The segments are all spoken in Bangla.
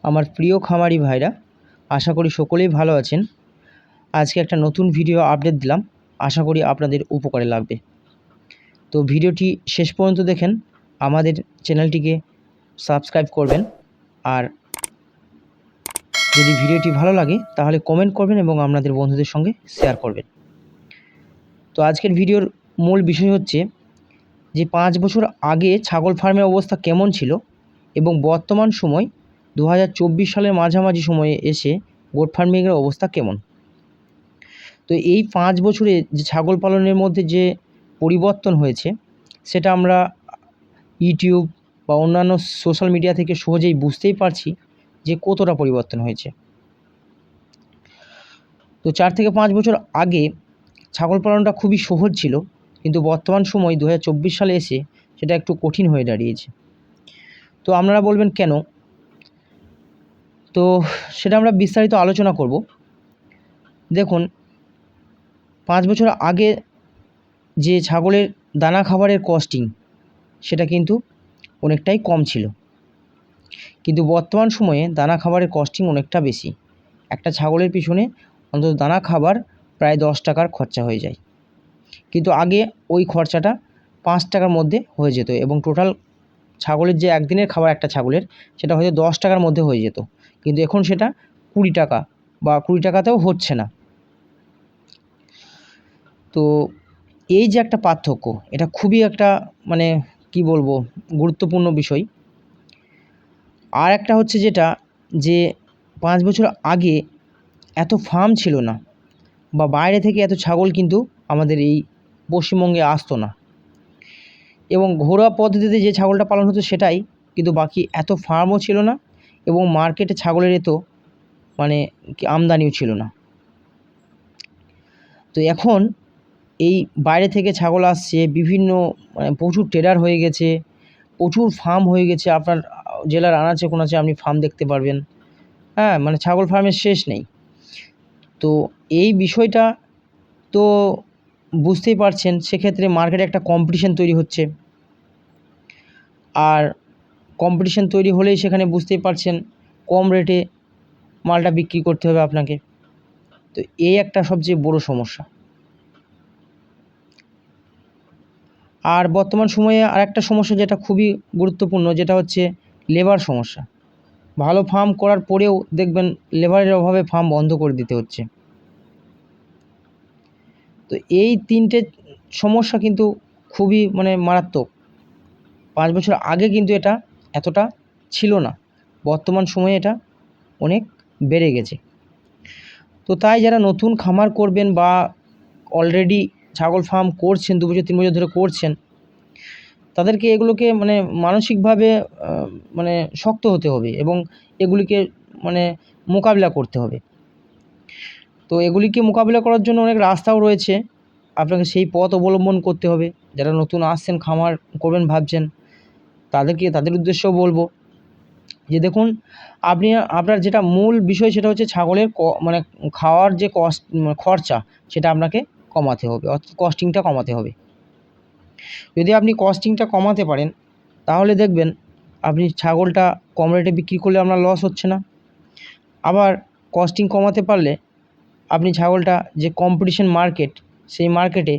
আমার প্রিয় খামারি ভাইরা, আশা করি সকলেই ভালো আছেন। আজকে একটা নতুন ভিডিও আপডেট দিলাম, আশা করি আপনাদের উপকারে লাগবে। তো ভিডিওটি শেষ পর্যন্ত দেখেন, আমাদের চ্যানেলটিকে সাবস্ক্রাইব করবেন, আর যদি ভিডিওটি ভালো লাগে তাহলে কমেন্ট করবেন এবং আপনাদের বন্ধুদের সঙ্গে শেয়ার করবেন। তো আজকের ভিডিওর মূল বিষয় হচ্ছে যে 5 বছর আগে ছাগল ফার্মের অবস্থা কেমন ছিল এবং বর্তমান সময় 2024 সালের মাঝামাঝি সময়ে এসে গোট ফার্মিংয়ের অবস্থা কেমন। তো এই 5 বছরে যে ছাগল পালনের মধ্যে যে পরিবর্তন হয়েছে সেটা আমরা ইউটিউব বা অন্যান্য সোশ্যাল মিডিয়া থেকে সহজেই বুঝতেই পারছি যে কতটা পরিবর্তন হয়েছে। তো 4 থেকে 5 বছর আগে ছাগল পালনটা খুবই সহজ ছিল, কিন্তু বর্তমান সময় 2024 সালে এসে সেটা একটু কঠিন হয়ে দাঁড়িয়েছে। তো আপনারা বলবেন কেন? তো সেটা আমরা বিস্তারিত আলোচনা করব। দেখুন, 5 বছর আগে যে ছাগলের দানা খাবারের কস্টিং সেটা কিন্তু অনেকটাই কম ছিল, কিন্তু বর্তমান সময়ে দানা খাবারের কস্টিং অনেকটা বেশি। একটা ছাগলের পিছনে অন্তত দানা খাবার প্রায় 10 টাকার খরচা হয়ে যায়, কিন্তু আগে ওই খরচাটা 5 টাকার মধ্যে হয়ে যেত এবং টোটাল ছাগলের যে একদিনের খাবার একটা ছাগলের সেটা হয়তো 10 টাকার মধ্যে হয়ে যেত, কিন্তু এখন সেটা 20 টাকা বা 20 টাকাতেও হচ্ছে না। তো এই যে একটা পার্থক্য, এটা খুবই একটা মানে কি বলবো, গুরুত্বপূর্ণ বিষয়। আর একটা হচ্ছে যেটা, যে 5 বছর আগে এত ফার্ম ছিল না বা বাইরে থেকে এত ছাগল কিন্তু আমাদের এই পশ্চিমবঙ্গে আসতো না, এবং ঘরোয়া পদ্ধতিতে যে ছাগলটা পালন হতো সেটাই, কিন্তু বাকি এত ফার্মও ছিল না এবং মার্কেটে ছাগলের এত মানে আমদানিও ছিল না। তো এখন এই বাইরে থেকে ছাগল আসছে, বিভিন্ন মানে প্রচুর ট্রেডার হয়ে গেছে, প্রচুর ফার্ম হয়ে গেছে। আপনার জেলার আনাচে কোনাচে আপনি ফার্ম দেখতে পারবেন। হ্যাঁ, মানে ছাগল ফার্মের শেষ নেই। তো এই বিষয়টা তো বুঝতেই পারছেন, সেক্ষেত্রে মার্কেটে একটা কম্পিটিশন তৈরি হচ্ছে, আর কম্পিটিশন তৈরি হলেই সেখানে বুঝতেই পারছেন কম রেটে মালটা বিক্রি করতে হবে আপনাকে। তো এই একটা সবচেয়ে বড় সমস্যা। আর বর্তমান সময়ে আরেকটা সমস্যা যেটা খুবই গুরুত্বপূর্ণ, যেটা হচ্ছে লেবার সমস্যা। ভালো ফার্ম করার পরেও দেখবেন লেবারের অভাবে ফার্ম বন্ধ করে দিতে হচ্ছে। তো এই 3টে সমস্যা কিন্তু খুবই মানে মারাত্মক। 5 বছর আগে কিন্তু এটা এতটা ছিল না, বর্তমান সময়ে এটা অনেক বেড়ে গেছে। তো তাই যারা নতুন খামার করবেন বা অলরেডি ছাগল ফার্ম করছেন, 2 বছর 3 বছর ধরে করছেন, তাদেরকে এগুলোকে মানে মানসিকভাবে মানে শক্ত হতে হবে এবং এগুলিকে মানে মোকাবিলা করতে হবে। তো এগুলিকে মোকাবিলা করার জন্য অনেক রাস্তাও রয়েছে, আপনাকে সেই পথ অবলম্বন করতে হবে। যারা নতুন আসছেন, খামার করবেন ভাবছেন, তাদের উদ্দেশ্যেও বলবো যে দেখুন, আপনার যেটা মূল বিষয় সেটা হচ্ছে ছাগলের মানে খাওয়ার যে খরচা সেটা আপনাকে কমাতে হবে, অর্থাৎ কস্টিংটা কমাতে হবে। যদি আপনি কস্টিংটা কমাতে পারেন তাহলে দেখবেন আপনি ছাগলটা কম রেটে বিক্রি করলে আপনার লস হচ্ছে না। আবার কস্টিং কমাতে পারলে আপনি ছাগলটা যে কম্পিটিশন মার্কেট, সেই মার্কেটে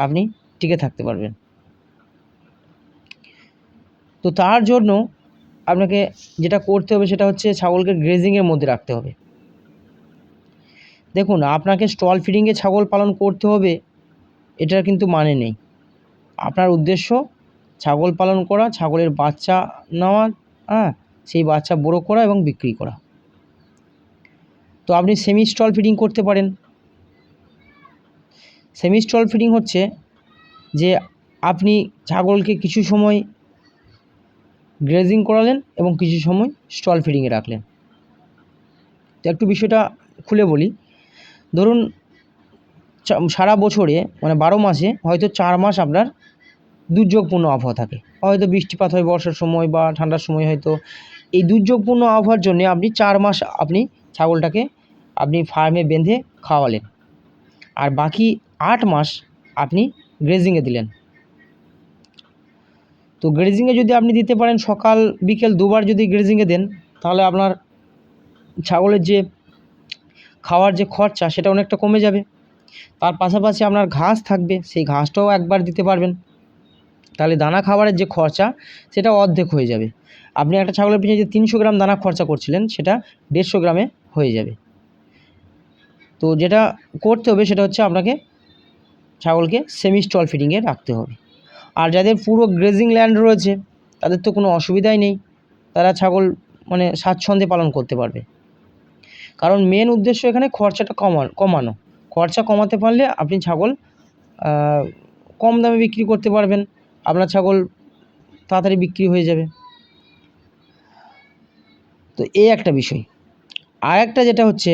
আপনি টিকে থাকতে পারবেন। তো তার জন্য আপনাকে যেটা করতে হবে সেটা হচ্ছে ছাগলকে গ্রেজিংয়ের মধ্যে রাখতে হবে। দেখুন, আপনাকে স্টল ফিডিংয়ে ছাগল পালন করতে হবে এটার কিন্তু মানে নেই। আপনার উদ্দেশ্য ছাগল পালন করা, ছাগলের বাচ্চা নেওয়া, সেই বাচ্চা বড় করা এবং বিক্রি করা। তো আপনি সেমি স্টল ফিডিং করতে পারেন। সেমি স্টল ফিডিং হচ্ছে যে আপনি ছাগলকে কিছু সময় গ্রেজিং করালেন এবং কিছু সময় স্টল ফিডিংয়ে রাখলেন। তো একটু বিষয়টা খুলে বলি। ধরুন সারা বছরে মানে 12 মাসে হয়তো 4 মাস আপনার দুর্যোগপূর্ণ আবহাওয়া থাকে, হয়তো বৃষ্টিপাত হয় বর্ষার সময় বা ঠান্ডার সময়। হয়তো এই দুর্যোগপূর্ণ আবহাওয়ার জন্যে আপনি 4 মাস আপনি ছাগলটাকে আপনি ফার্মে বেঁধে খাওয়ালেন, আর বাকি 8 মাস আপনি গ্রেজিংয়ে দিলেন। তো গ্রেজিংয়ে যদি আপনি দিতে পারেন, সকাল বিকেল দুবার যদি গ্রেজিংয়ে দেন, তাহলে আপনার ছাগলের যে খাওয়ার যে খরচা সেটা অনেকটা কমে যাবে। তার পাশাপাশি আপনার ঘাস থাকবে, সেই ঘাসটাও একবার দিতে পারবেন, তাহলে দানা খাবারের যে খরচা সেটা অর্ধেক হয়ে যাবে। আপনি একটা ছাগলের পিছনে যে 300 গ্রাম দানা খরচা করছিলেন সেটা 150 গ্রামে হয়ে যাবে। তো যেটা করতে হবে সেটা হচ্ছে আপনাকে ছাগলকে সেমি স্টল ফিডিংয়ে রাখতে হবে। আর যাদের পুরো গ্রেজিং ল্যান্ড রয়েছে তাদের তো কোনো অসুবিধাই নেই, তারা ছাগল মানে স্বাচ্ছন্দ্যে পালন করতে পারবে। কারণ মেন উদ্দেশ্য এখানে খরচাটা কমানো। খরচা কমাতে পারলে আপনি ছাগল কম দামে বিক্রি করতে পারবেন, আপনার ছাগল তাড়াতাড়ি বিক্রি হয়ে যাবে। তো এই একটা বিষয়। আর একটা যেটা হচ্ছে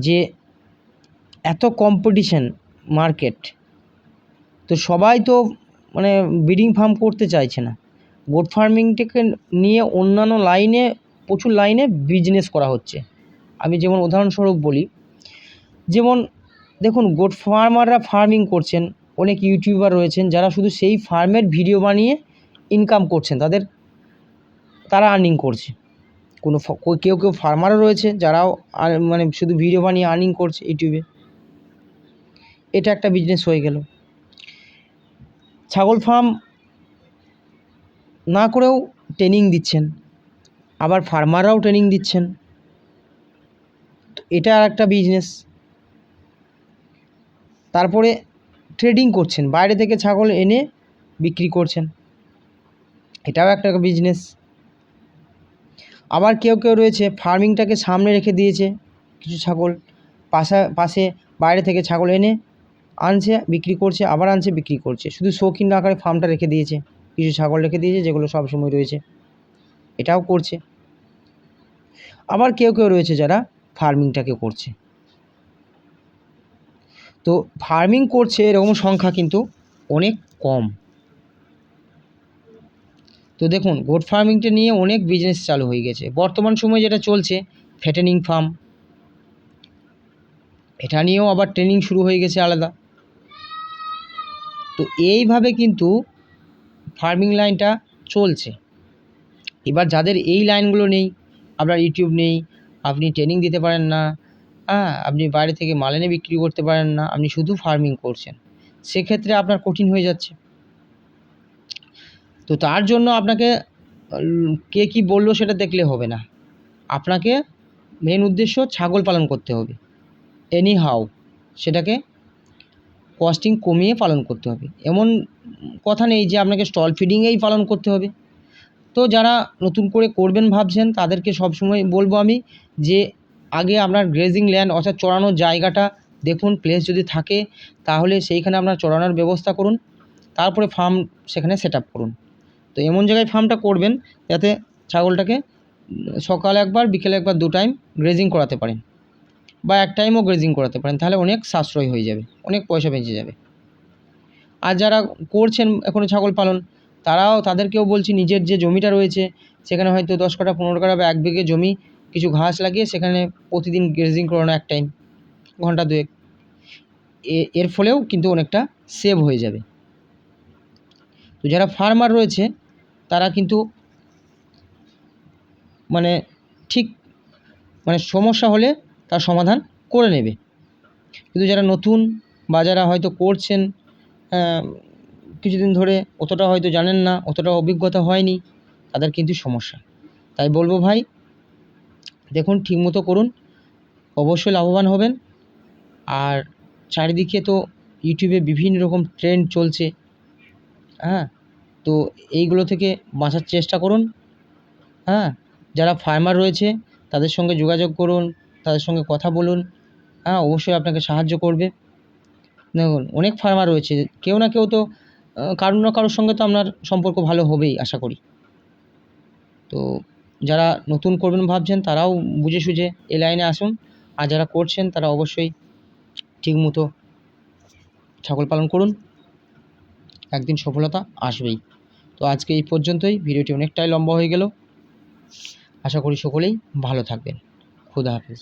যে এত কম্পিটিশন মার্কেট, তো সবাই তো মানে ব্রিডিং ফার্ম করতে চাইছে না। গোট ফার্মিংটাকে নিয়ে অন্যান্য লাইনে প্রচুর লাইনে বিজনেস করা হচ্ছে। আমি যেমন উদাহরণস্বরূপ বলি, যেমন দেখুন গোট ফার্মাররা ফার্মিং করছেন, অনেক ইউটিউবার রয়েছেন যারা শুধু সেই ফার্মের ভিডিও বানিয়ে ইনকাম করছেন, তারা আর্নিং করছে। কেউ ফার্মারও রয়েছে যারাও মানে শুধু ভিডিও বানিয়ে আর্নিং করছে ইউটিউবে। এটা একটা বিজনেস হয়ে গেল। ছাগল ফার্ম না করেও ট্রেনিং দিচ্ছেন, আবার ফার্মাররাও ট্রেনিং দিচ্ছেন, তো এটা আর একটা বিজনেস। তারপরে ট্রেডিং করছেন, বাইরে থেকে ছাগল এনে বিক্রি করছেন, এটাও একটা বিজনেস। আবার কেউ রয়েছে ফার্মিংটাকে সামনে রেখে দিয়েছে, কিছু ছাগল পাশে বাইরে থেকে ছাগল এনে আনছে বিক্রি করছে, আবার আনছে বিক্রি করছে, শুধু শৌখিন আকারে ফার্মটা রেখে দিয়েছে, কিছু ছাগল রেখে দিয়েছে যেগুলো সব সময় রয়েছে, এটাও করছে। আবার কেউ রয়েছে যারা ফার্মিংটাকে করছে। তো ফার্মিং করছে এরকম সংখ্যা কিন্তু অনেক কম। তো দেখুন গোট ফার্মিংটা নিয়ে অনেক বিজনেস চালু হয়ে গেছে। বর্তমান সময়ে যেটা চলছে ফ্যাটেনিং ফার্ম, এটা নিয়েও আবার ট্রেনিং শুরু হয়ে গেছে আলাদা। তো এইভাবে কিন্তু ফার্মিং লাইনটা চলছে। এবার যাদের এই লাইনগুলো নেই, আপনার ইউটিউব নেই, আপনি ট্রেনিং দিতে পারেন না, আপনি বাইরে থেকে মাল এনে বিক্রি করতে পারেন না, আপনি শুধু ফার্মিং করছেন, সেক্ষেত্রে আপনার কঠিন হয়ে যাচ্ছে। তো তার জন্য আপনাকে কে কী বললো সেটা দেখলে হবে না, আপনাকে মেন উদ্দেশ্য ছাগল পালন করতে হবে। এনি হাউ সেটাকে কস্টিং কমিয়ে পালন করতে হবে। এমন কথা নেই যে আপনাকে স্টল ফিডিংয়েই পালন করতে হবে। তো যারা নতুন করে করবেন ভাবছেন তাদেরকে সবসময় বলবো আমি যে আগে আপনার গ্রেজিং ল্যান্ড অর্থাৎ চড়ানোর জায়গাটা দেখুন, প্লেস যদি থাকে তাহলে সেইখানে আপনার চড়ানোর ব্যবস্থা করুন, তারপরে ফার্ম সেখানে সেট আপ করুন। তো এমন জায়গায় ফার্মটা করবেন যাতে ছাগলটাকে সকালে একবার বিকেলে একবার 2 টাইম গ্রেজিং করাতে পারেন, বা 1 টাইমও গ্রেজিং করাতে পারেন, তাহলে অনেক সাশ্রয় হয়ে যাবে, অনেক পয়সা বেঁচে যাবে। আর যারা করছেন এখনও ছাগল পালন, তাদেরকেও বলছি নিজের যে জমিটা রয়েছে সেখানে হয়তো 10 কাঠা 15 কাঠা বা 1 বিঘে জমি কিছু ঘাস লাগিয়ে সেখানে প্রতিদিন গ্রেজিং করানো 1 টাইম, ঘন্টা 2 এর ফলেও কিন্তু অনেকটা সেভ হয়ে যাবে। তো যারা ফার্মার রয়েছে তারা কিন্তু মানে ঠিক মানে সমস্যা হলে তার সমাধান করে নেবে। কিন্তু যারা নতুন বা যারা হয়তো করছেন কিছুদিন ধরে, অতটা হয়তো জানেন না, অতটা অভিজ্ঞতা হয়নি, তাদের কিন্তু সমস্যা। তাই বলবো ভাই দেখুন ঠিকমতো করুন, অবশ্যই লাভবান হবেন। আর চারিদিকে তো ইউটিউবে বিভিন্ন রকম ট্রেন্ড চলছে, তো এইগুলো থেকে বাঁচার চেষ্টা করুন। যারা ফার্মার রয়েছে তাদের সঙ্গে যোগাযোগ করুন, তাদের সঙ্গে কথা বলুন, অবশ্যই আপনাকে সাহায্য করবে। দেখুন অনেক ফার্মার রয়েছে, কেউ না কেউ তো কারোর না কারোর সঙ্গে তো আপনার সম্পর্ক ভালো হবেই আশা করি। তো যারা নতুন করবেন ভাবছেন তারাও বুঝে সুঝে এই লাইনে আসুন, আর যারা করছেন তারা অবশ্যই ঠিকমতো ছাগল পালন করুন, একদিন সফলতা আসবেই। তো আজকে এই পর্যন্তই, ভিডিওটি অনেকটাই লম্বা হয়ে গেল। আশা করি সকলেই ভালো থাকবেন। খুদা হাফেজ।